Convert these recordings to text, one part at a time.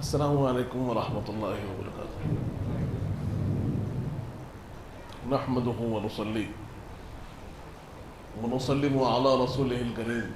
السلام علیکم ورحمۃ اللہ وبرکاتہ. نحمده ونصلي ونسلم على رسوله الكريم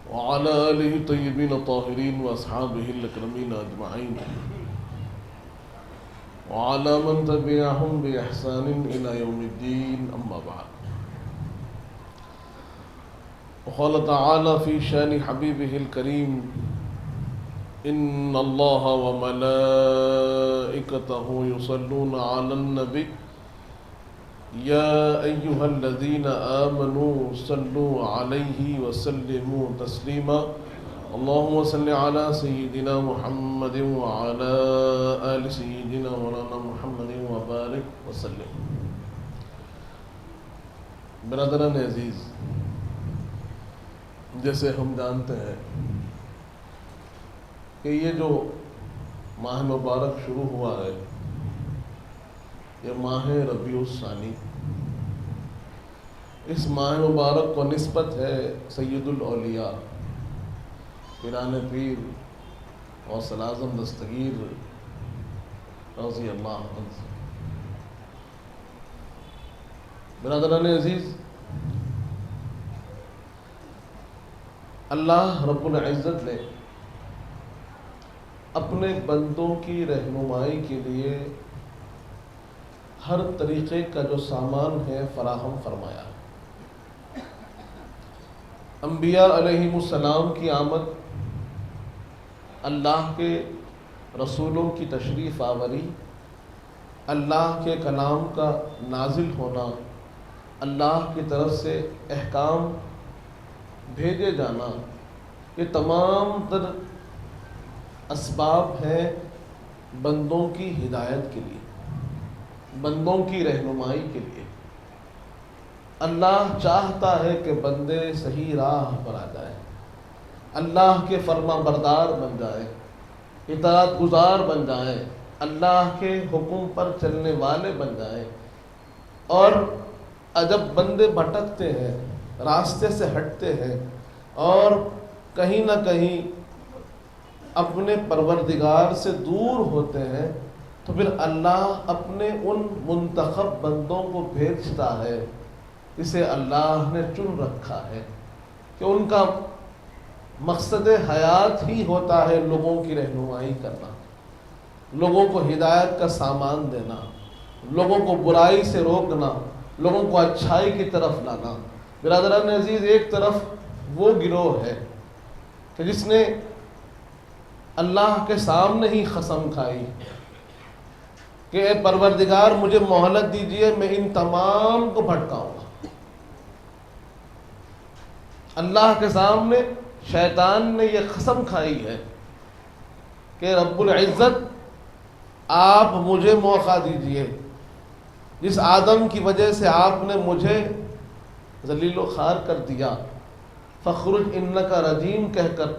وعلى آله الطيبين الطاهرين وأصحابه الأكرمين أجمعين وعلى من تبعهم بإحسان إلى يوم الدين. أما بعد، وقال تعالى في شان حبيبه الكريم: إن الله وملائكته يصلون على النبي يا أيها الذين آمنوا صلوا عليه وسلموا تسليما. اللهم صل على سيدنا محمد وعلى آل سيدنا مولانا محمد وبارك وسلم. برادران عزیز، جیسے ہم جانتے ہیں کہ یہ جو ماہ مبارک شروع ہوا ہے، یہ ماہ ربیع الثانی، اس ماہ مبارک کو نسبت ہے سید الاولیاء پیران پیر غوث اعظم دستگیر رضی اللہ عنہ. برادران عزیز، اللہ رب العزت نے اپنے بندوں کی رہنمائی کے لیے ہر طریقے کا جو سامان ہے فراہم فرمایا. انبیاء علیہم السلام کی آمد، اللہ کے رسولوں کی تشریف آوری، اللہ کے کلام کا نازل ہونا، اللہ کی طرف سے احکام بھیجے جانا، یہ تمام تر اسباب ہیں بندوں کی ہدایت کے لیے، بندوں کی رہنمائی کے لیے. اللہ چاہتا ہے کہ بندے صحیح راہ پر آ جائیں، اللہ کے فرما بردار بن جائیں، اطاعت گزار بن جائیں، اللہ کے حکم پر چلنے والے بن جائیں. اور جب بندے بھٹکتے ہیں، راستے سے ہٹتے ہیں اور کہیں نہ کہیں اپنے پروردگار سے دور ہوتے ہیں، تو پھر اللہ اپنے ان منتخب بندوں کو بھیجتا ہے جسے اللہ نے چن رکھا ہے کہ ان کا مقصد حیات ہی ہوتا ہے لوگوں کی رہنمائی کرنا، لوگوں کو ہدایت کا سامان دینا، لوگوں کو برائی سے روکنا، لوگوں کو اچھائی کی طرف لانا. برادران عزیز، ایک طرف وہ گروہ ہے کہ جس نے اللہ کے سامنے ہی قسم کھائی کہ اے پروردگار مجھے مہلت دیجئے، میں ان تمام کو بھٹکاؤں گا. اللہ کے سامنے شیطان نے یہ قسم کھائی ہے کہ رب العزت آپ مجھے موقع دیجئے، جس آدم کی وجہ سے آپ نے مجھے ذلیل و خوار کر دیا، فخرج انکا رجیم کہہ کر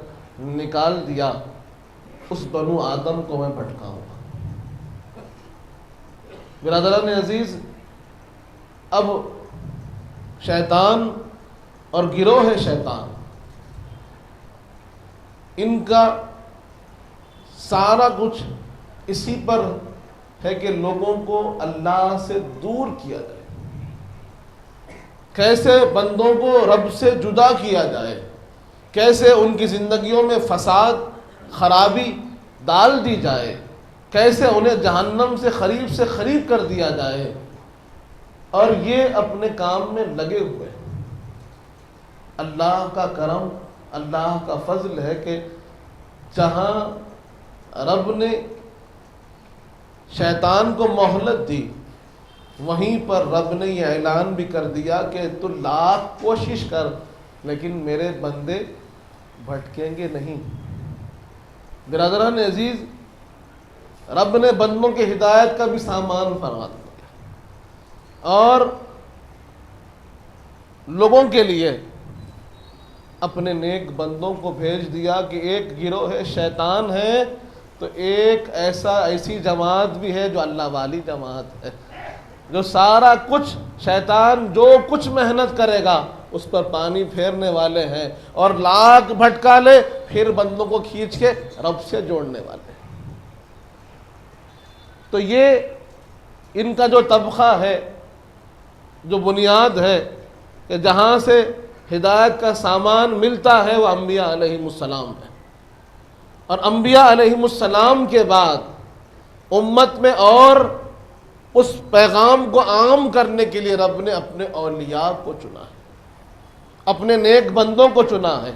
نکال دیا، اس بنو آدم کو میں بھٹکاؤں گا. برادران عزیز، اب شیطان اور گروہ ہے شیطان، ان کا سارا کچھ اسی پر ہے کہ لوگوں کو اللہ سے دور کیا جائے، کیسے بندوں کو رب سے جدا کیا جائے، کیسے ان کی زندگیوں میں فساد خرابی ڈال دی جائے، کیسے انہیں جہنم سے قریب کر دیا جائے. اور یہ اپنے کام میں لگے ہوئے. اللہ کا کرم، اللہ کا فضل ہے کہ جہاں رب نے شیطان کو مہلت دی، وہیں پر رب نے یہ اعلان بھی کر دیا کہ تو لاکھ کوشش کر لیکن میرے بندے بھٹکیں گے نہیں. برادران عزیز، رب نے بندوں کے ہدایت کا بھی سامان فرما دیا اور لوگوں کے لیے اپنے نیک بندوں کو بھیج دیا کہ ایک گروہ ہے شیطان ہے، تو ایک ایسی جماعت بھی ہے جو اللہ والی جماعت ہے. جو سارا کچھ شیطان جو کچھ محنت کرے گا اس پر پانی پھیرنے والے ہیں، اور لاکھ بھٹکا لے پھر بندوں کو کھینچ کے رب سے جوڑنے والے ہیں۔ تو یہ ان کا جو طبقہ ہے، جو بنیاد ہے کہ جہاں سے ہدایت کا سامان ملتا ہے، وہ انبیاء علیہم السلام ہے۔ اور انبیاء علیہم السلام کے بعد امت میں اور اس پیغام کو عام کرنے کے لیے رب نے اپنے اولیاء کو چنا ہے، اپنے نیک بندوں کو چنا ہے،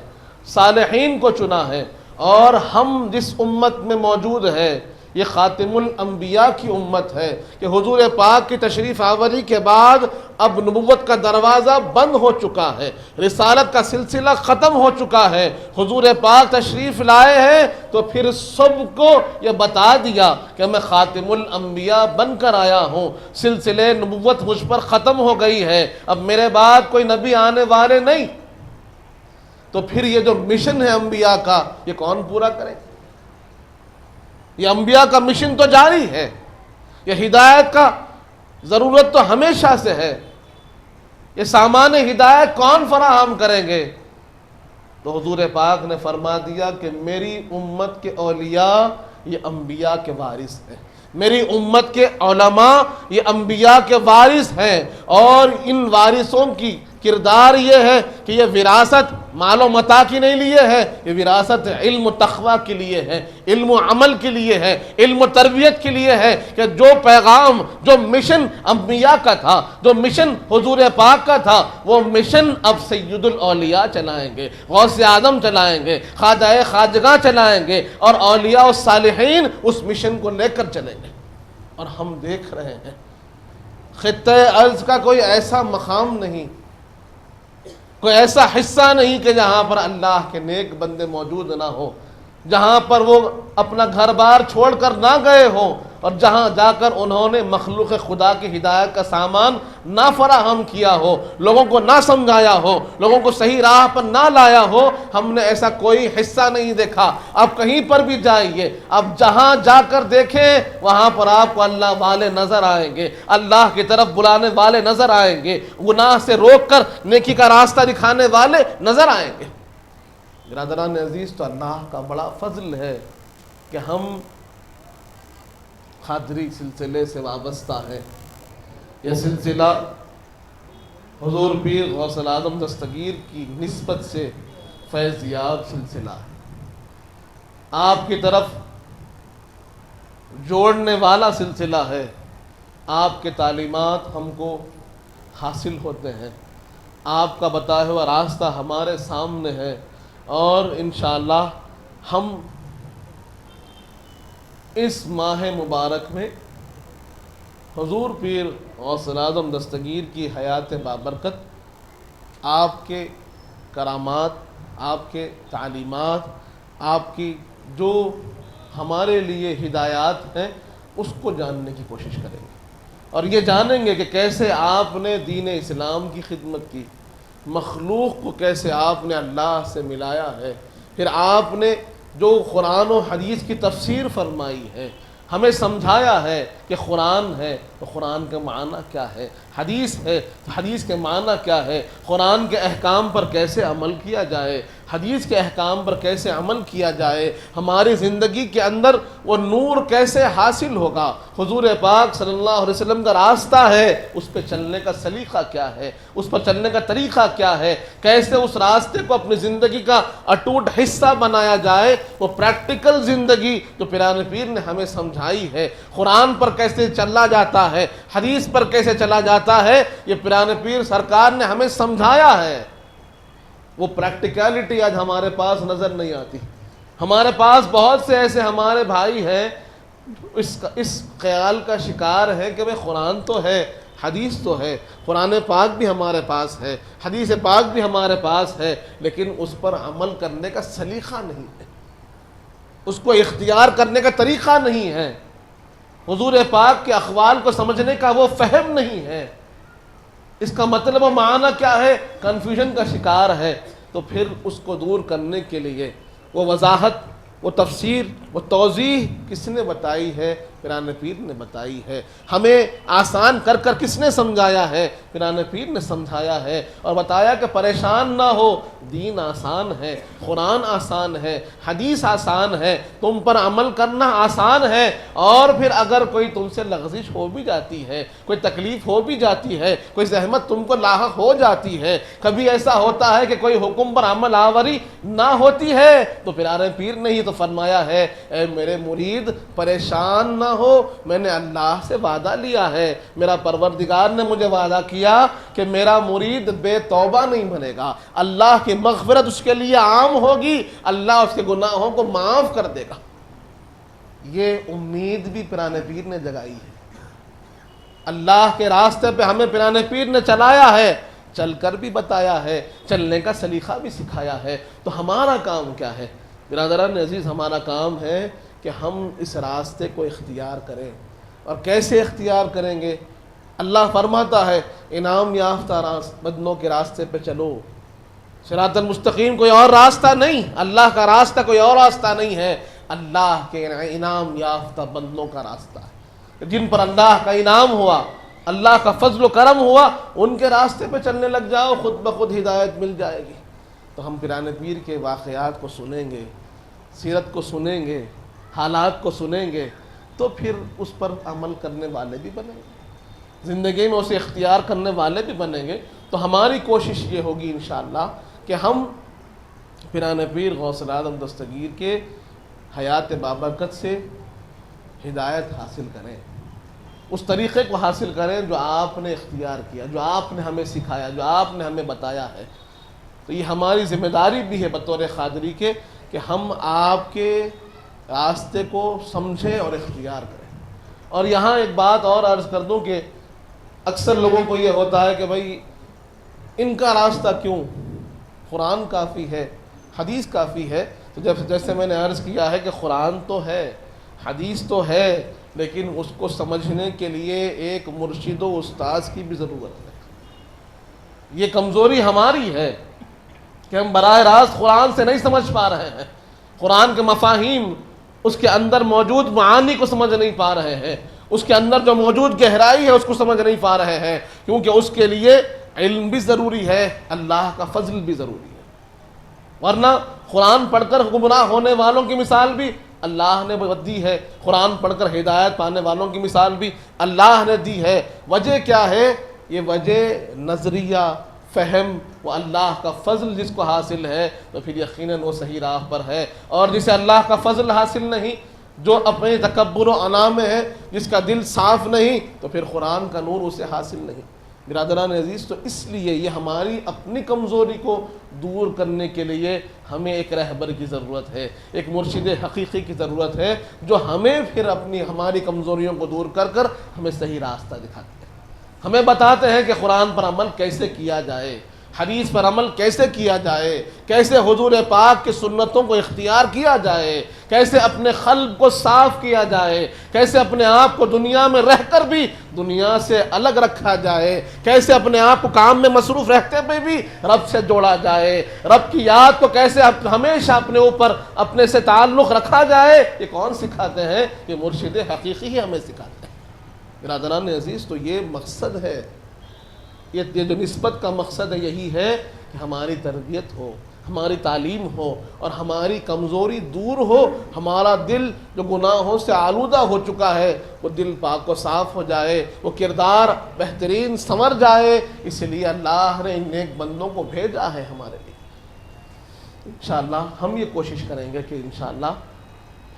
صالحین کو چنا ہے۔ اور ہم جس امت میں موجود ہے یہ خاتم الانبیاء کی امت ہے کہ حضور پاک کی تشریف آوری کے بعد اب نبوت کا دروازہ بند ہو چکا ہے، رسالت کا سلسلہ ختم ہو چکا ہے، حضور پاک تشریف لائے ہیں تو پھر سب کو یہ بتا دیا کہ میں خاتم الانبیاء بن کر آیا ہوں، سلسلے نبوت مجھ پر ختم ہو گئی ہے، اب میرے بعد کوئی نبی آنے والے نہیں۔ تو پھر یہ جو مشن ہے انبیاء کا یہ کون پورا کرے؟ یہ انبیاء کا مشن تو جاری ہے، یہ ہدایت کا ضرورت تو ہمیشہ سے ہے، یہ سامان ہدایت کون فراہم کریں گے؟ تو حضور پاک نے فرما دیا کہ میری امت کے اولیاء یہ انبیاء کے وارث ہیں، میری امت کے علماء یہ انبیاء کے وارث ہیں، اور ان وارثوں کی کردار یہ ہے کہ یہ وراثت مال و متاع کی نہیں لیے ہے، یہ وراثت علم و تقوی کے لیے ہے، علم و عمل کے لیے ہے، علم و تربیت کے لیے ہے، کہ جو پیغام جو مشن انبیاء کا تھا، جو مشن حضور پاک کا تھا، وہ مشن اب سید الاولیاء چلائیں گے، غوث اعظم چلائیں گے، خواجہ خواجگاں چلائیں گے، اور اولیاء و صالحین اس مشن کو لے کر چلیں گے۔ اور ہم دیکھ رہے ہیں خطۂ ارض کا کوئی ایسا مقام نہیں، کوئی ایسا حصہ نہیں کہ جہاں پر اللہ کے نیک بندے موجود نہ ہو، جہاں پر وہ اپنا گھر بار چھوڑ کر نہ گئے ہوں، اور جہاں جا کر انہوں نے مخلوق خدا کی ہدایت کا سامان نہ فراہم کیا ہو، لوگوں کو نہ سمجھایا ہو، لوگوں کو صحیح راہ پر نہ لایا ہو۔ ہم نے ایسا کوئی حصہ نہیں دیکھا۔ آپ کہیں پر بھی جائیے، آپ جہاں جا کر دیکھیں وہاں پر آپ کو اللہ والے نظر آئیں گے، اللہ کی طرف بلانے والے نظر آئیں گے، گناہ سے روک کر نیکی کا راستہ دکھانے والے نظر آئیں گے۔ برادران عزیز، تو اللہ کا بڑا فضل ہے کہ ہم قادری سلسلے سے وابستہ ہیں۔ یہ سلسلہ حضور پیر غوث اعظم دستگیر کی نسبت سے فیض یاب سلسلہ ہے، آپ کی طرف جوڑنے والا سلسلہ ہے۔ آپ کے تعلیمات ہم کو حاصل ہوتے ہیں، آپ کا بتایا ہوا راستہ ہمارے سامنے ہے، اور انشاءاللہ ہم اس ماہ مبارک میں حضور پیر غوث اعظم دستگیر کی حیات بابرکت، آپ کے کرامات، آپ کے تعلیمات، آپ کی جو ہمارے لیے ہدایات ہیں اس کو جاننے کی کوشش کریں گے، اور یہ جانیں گے کہ کیسے آپ نے دین اسلام کی خدمت کی، مخلوق کو کیسے آپ نے اللہ سے ملایا ہے، پھر آپ نے جو قرآن و حدیث کی تفسیر فرمائی ہے، ہمیں سمجھایا ہے کہ قرآن ہے تو قرآن کا معنی کیا ہے، حدیث ہے تو حدیث کے معنی کیا ہے، قرآن کے احکام پر کیسے عمل کیا جائے، حدیث کے احکام پر کیسے عمل کیا جائے، ہماری زندگی کے اندر وہ نور کیسے حاصل ہوگا، حضور پاک صلی اللہ علیہ وسلم کا راستہ ہے، اس پہ چلنے کا سلیقہ کیا ہے، اس پر چلنے کا طریقہ کیا ہے، کیسے اس راستے کو اپنی زندگی کا اٹوٹ حصہ بنایا جائے، وہ پریکٹیکل زندگی جو پیران پیر نے ہمیں سمجھائی ہے، قرآن پر کیسے چلا جاتا ہے، حدیث پر کیسے چلا جاتا ہے، یہ پیران پیر سرکار نے ہمیں سمجھایا ہے۔ وہ پریکٹیکلٹی آج ہمارے پاس نظر نہیں آتی۔ ہمارے پاس بہت سے ایسے ہمارے بھائی ہیں اس خیال کا شکار ہے کہ بھئی قرآن تو ہے، حدیث تو ہے، قرآن پاک بھی ہمارے پاس ہے، حدیث پاک بھی ہمارے پاس ہے، لیکن اس پر عمل کرنے کا سلیقہ نہیں ہے، اس کو اختیار کرنے کا طریقہ نہیں ہے، حضور پاک کے اقوال کو سمجھنے کا وہ فہم نہیں ہے، اس کا مطلب و معنی کیا ہے، کنفیوژن کا شکار ہے۔ تو پھر اس کو دور کرنے کے لیے وہ وضاحت، وہ تفسیر، وہ توضیح کس نے بتائی ہے؟ پیرانے پیر نے بتائی ہے، ہمیں آسان کر کر کس نے سمجھایا ہے؟ پیرانے پیر نے سمجھایا ہے اور بتایا کہ پریشان نہ ہو، دین آسان ہے، قرآن آسان ہے، حدیث آسان ہے، تم پر عمل کرنا آسان ہے، اور پھر اگر کوئی تم سے لغزش ہو بھی جاتی ہے، کوئی تکلیف ہو بھی جاتی ہے، کوئی زحمت تم کو لاحق ہو جاتی ہے، کبھی ایسا ہوتا ہے کہ کوئی حکم پر عمل آوری نہ ہوتی ہے، تو پیارے پیر نے ہی تو فرمایا ہے اے میرے مرید پریشان نہ ہو، میں نے اللہ سے وعدہ لیا ہے، میرا پروردگار نے مجھے وعدہ کیا کہ میرا مرید بے توبہ نہیں بنے گا، اللہ کی مغفرت اس کے لیے عام ہوگی، اللہ اس کے گناہوں کو معاف کر دے گا۔ یہ امید بھی پیرانے پیر نے جگائی ہے، اللہ کے راستے پہ ہمیں پیرانے پیر نے چلایا ہے، چل کر بھی بتایا ہے، چلنے کا سلیقہ بھی سکھایا ہے۔ تو ہمارا کام کیا ہے برادران عزیز؟ ہمارا کام ہے کہ ہم اس راستے کو اختیار کریں۔ اور کیسے اختیار کریں گے؟ اللہ فرماتا ہے انعام یافتہ بندوں کے راستے پہ چلو، صراط المستقیم کوئی اور راستہ نہیں، اللہ کا راستہ کوئی اور راستہ نہیں ہے، اللہ کے انعام یافتہ بندوں کا راستہ ہے، جن پر اللہ کا انعام ہوا، اللہ کا فضل و کرم ہوا، ان کے راستے پہ چلنے لگ جاؤ، خود بخود ہدایت مل جائے گی۔ تو ہم پیرانے پیر کے واقعات کو سنیں گے، سیرت کو سنیں گے، حالات کو سنیں گے، تو پھر اس پر عمل کرنے والے بھی بنیں گے، زندگی میں اسے اختیار کرنے والے بھی بنیں گے۔ تو ہماری کوشش یہ ہوگی انشاءاللہ کہ ہم پیرانے پیر غوث اعظم دستگیر کے حیات بابرکت سے ہدایت حاصل کریں، اس طریقے کو حاصل کریں جو آپ نے اختیار کیا، جو آپ نے ہمیں سکھایا، جو آپ نے ہمیں بتایا ہے۔ تو یہ ہماری ذمہ داری بھی ہے بطور قادری کے کہ ہم آپ کے راستے کو سمجھیں اور اختیار کریں۔ اور یہاں ایک بات اور عرض کر دوں کہ اکثر لوگوں کو یہ ہوتا ہے کہ بھائی ان کا راستہ کیوں، قرآن کافی ہے، حدیث کافی ہے۔ تو جیسے میں نے عرض کیا ہے کہ قرآن تو ہے، حدیث تو ہے، لیکن اس کو سمجھنے کے لیے ایک مرشد و استاذ کی بھی ضرورت ہے۔ یہ کمزوری ہماری ہے کہ ہم براہ راست قرآن سے نہیں سمجھ پا رہے ہیں، قرآن کے مفاہیم، اس کے اندر موجود معانی کو سمجھ نہیں پا رہے ہیں، اس کے اندر جو موجود گہرائی ہے اس کو سمجھ نہیں پا رہے ہیں، کیونکہ اس کے لیے علم بھی ضروری ہے، اللہ کا فضل بھی ضروری ہے۔ ورنہ قرآن پڑھ کر گمراہ ہونے والوں کی مثال بھی اللہ نے دی ہے، قرآن پڑھ کر ہدایت پانے والوں کی مثال بھی اللہ نے دی ہے۔ وجہ کیا ہے؟ یہ وجہ نظریہ، فہم و اللہ کا فضل جس کو حاصل ہے تو پھر یقیناً وہ صحیح راہ پر ہے، اور جسے اللہ کا فضل حاصل نہیں، جو اپنے تکبر و انا میں ہے، جس کا دل صاف نہیں، تو پھر قرآن کا نور اسے حاصل نہیں۔ برادران عزیز، تو اس لیے یہ ہماری اپنی کمزوری کو دور کرنے کے لیے ہمیں ایک رہبر کی ضرورت ہے، ایک مرشد حقیقی کی ضرورت ہے، جو ہمیں پھر ہماری کمزوریوں کو دور کر کر ہمیں صحیح راستہ دکھاتے ہیں، ہمیں بتاتے ہیں کہ قرآن پر عمل کیسے کیا جائے، حدیث پر عمل کیسے کیا جائے، کیسے حضور پاک کی سنتوں کو اختیار کیا جائے، کیسے اپنے قلب کو صاف کیا جائے، کیسے اپنے آپ کو دنیا میں رہ کر بھی دنیا سے الگ رکھا جائے، کیسے اپنے آپ کو کام میں مصروف رہتے ہوئے بھی رب سے جوڑا جائے، رب کی یاد کو کیسے ہمیشہ اپنے اوپر اپنے سے تعلق رکھا جائے۔ یہ کون سکھاتے ہیں؟ یہ مرشد حقیقی ہی ہمیں سکھاتے ہیں۔ برادران عزیز، تو یہ مقصد ہے، یہ جو نسبت کا مقصد ہے یہی ہے کہ ہماری تربیت ہو، ہماری تعلیم ہو، اور ہماری کمزوری دور ہو، ہمارا دل جو گناہوں سے آلودہ ہو چکا ہے وہ دل پاک و صاف ہو جائے، وہ کردار بہترین سنور جائے۔ اس لیے اللہ نے ان نیک بندوں کو بھیجا ہے ہمارے لیے۔ انشاءاللہ ہم یہ کوشش کریں گے کہ انشاءاللہ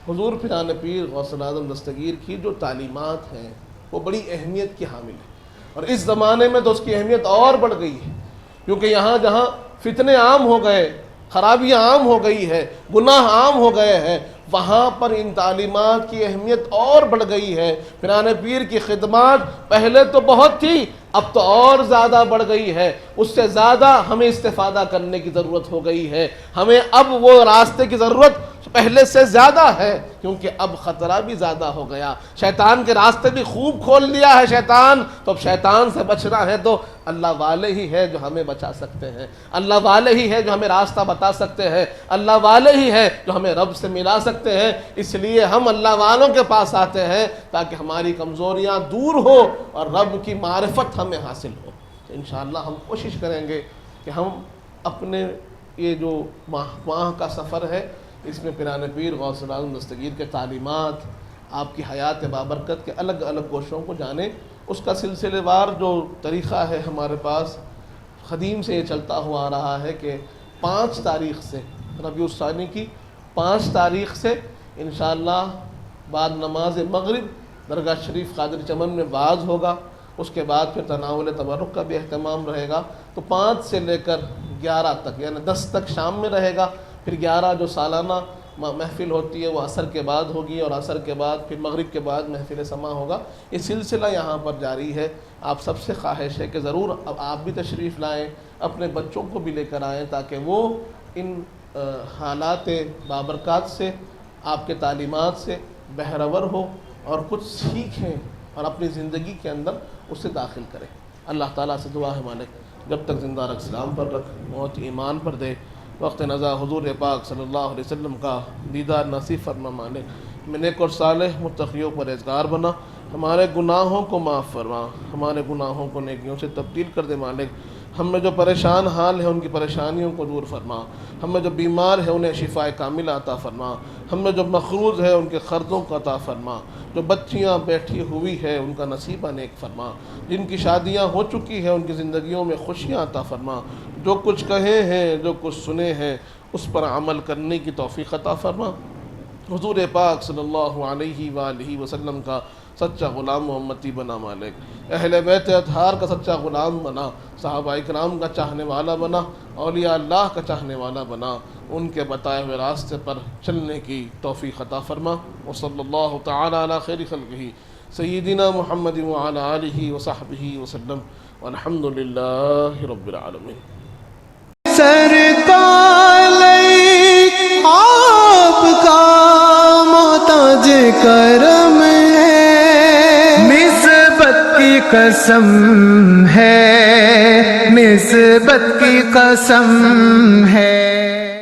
حضور پیرانے پیر غوث اعظم دستگیر کی جو تعلیمات ہیں وہ بڑی اہمیت کی حامل ہے، اور اس زمانے میں تو اس کی اہمیت اور بڑھ گئی ہے، کیونکہ یہاں جہاں فتنے عام ہو گئے، خرابیاں عام ہو گئی ہے، گناہ عام ہو گئے ہیں، وہاں پر ان تعلیمات کی اہمیت اور بڑھ گئی ہے۔ پیرانے پیر کی خدمات پہلے تو بہت تھی، اب تو اور زیادہ بڑھ گئی ہے، اس سے زیادہ ہمیں استفادہ کرنے کی ضرورت ہو گئی ہے۔ ہمیں اب وہ راستے کی ضرورت پہلے سے زیادہ ہے، کیونکہ اب خطرہ بھی زیادہ ہو گیا، شیطان کے راستے بھی خوب کھول لیا ہے شیطان، تو اب شیطان سے بچنا ہے تو اللہ والے ہی ہے جو ہمیں بچا سکتے ہیں، اللہ والے ہی ہے جو ہمیں راستہ بتا سکتے ہیں، اللہ والے ہی ہے جو ہمیں رب سے ملا سکتے ہیں۔ اس لیے ہم اللہ والوں کے پاس آتے ہیں تاکہ ہماری کمزوریاں دور ہو اور رب کی معرفت ہمیں حاصل ہو۔ تو انشاءاللہ ہم کوشش کریں گے کہ ہم اپنے یہ جو ماہ کا سفر ہے، اس میں پیران پیر غوث العظم دستگیر کے تعلیمات، آپ کی حیات بابرکت کے الگ الگ گوشوں کو جانیں۔ اس کا سلسلے وار جو طریقہ ہے ہمارے پاس قدیم سے یہ چلتا ہوا آ رہا ہے کہ 5 تاریخ سے، ربیع الثانی کی 5 تاریخ سے انشاءاللہ بعد نماز مغرب درگاہ شریف قادری چمن میں وعظ ہوگا، اس کے بعد پھر تناول تبرک کا بھی اہتمام رہے گا۔ تو 5 سے لے کر 11 تک یعنی 10 تک شام میں رہے گا، پھر 11 جو سالانہ محفل ہوتی ہے وہ عصر کے بعد ہوگی، اور عصر کے بعد پھر مغرب کے بعد محفل سما ہوگا۔ یہ سلسلہ یہاں پر جاری ہے۔ آپ سب سے خواہش ہے کہ ضرور اب آپ بھی تشریف لائیں، اپنے بچوں کو بھی لے کر آئیں، تاکہ وہ ان حالات بابرکات سے، آپ کے تعلیمات سے بہرور ہو اور کچھ سیکھیں اور اپنی زندگی کے اندر اسے داخل کریں۔ اللہ تعالیٰ سے دعا ہے مالک جب تک زندہ رکھ، اسلام پر رکھ، موت ایمان پر دے، وقت نزا حضور پاک صلی اللہ علیہ وسلم کا دیدار نصیب فرما مالک، میں نیک اور صالح متقیوں پرہیزگار بنا، ہمارے گناہوں کو معاف فرما، ہمارے گناہوں کو نیکیوں سے تبدیل کر دے مالک، ہم میں جو پریشان حال ہے ان کی پریشانیوں کو دور فرما، ہم میں جو بیمار ہے انہیں شفاء کاملہ عطا فرما، ہم میں جو مقروض ہے ان کے قرضوں کو عطا فرما، جو بچیاں بیٹھی ہوئی ہے ان کا نصیبہ نیک فرما، جن کی شادیاں ہو چکی ہیں ان کی زندگیوں میں خوشیاں عطا فرما، جو کچھ کہے ہیں جو کچھ سنے ہیں اس پر عمل کرنے کی توفیق عطا فرما۔ حضور پاک صلی اللہ علیہ وآلہ وسلم کا سچا غلام و امتی بنا مالک، اہل بیت اطہار کا سچا غلام بنا، صحابہ اکرام کا چاہنے والا بنا، اولیاء اللہ کا چاہنے والا بنا، ان کے بتائے ہوئے راستے پر چلنے کی توفیق عطا فرما۔ وصلی اللہ تعالی علی خیر خلقہ سیدنا محمد وعلی آلہ وصحبہ وسلم، والحمد للہ رب العالمین۔ سرکار آپ کا محتاج کرم ہے، نسبت کی قسم ہے، نسبت کی قسم ہے۔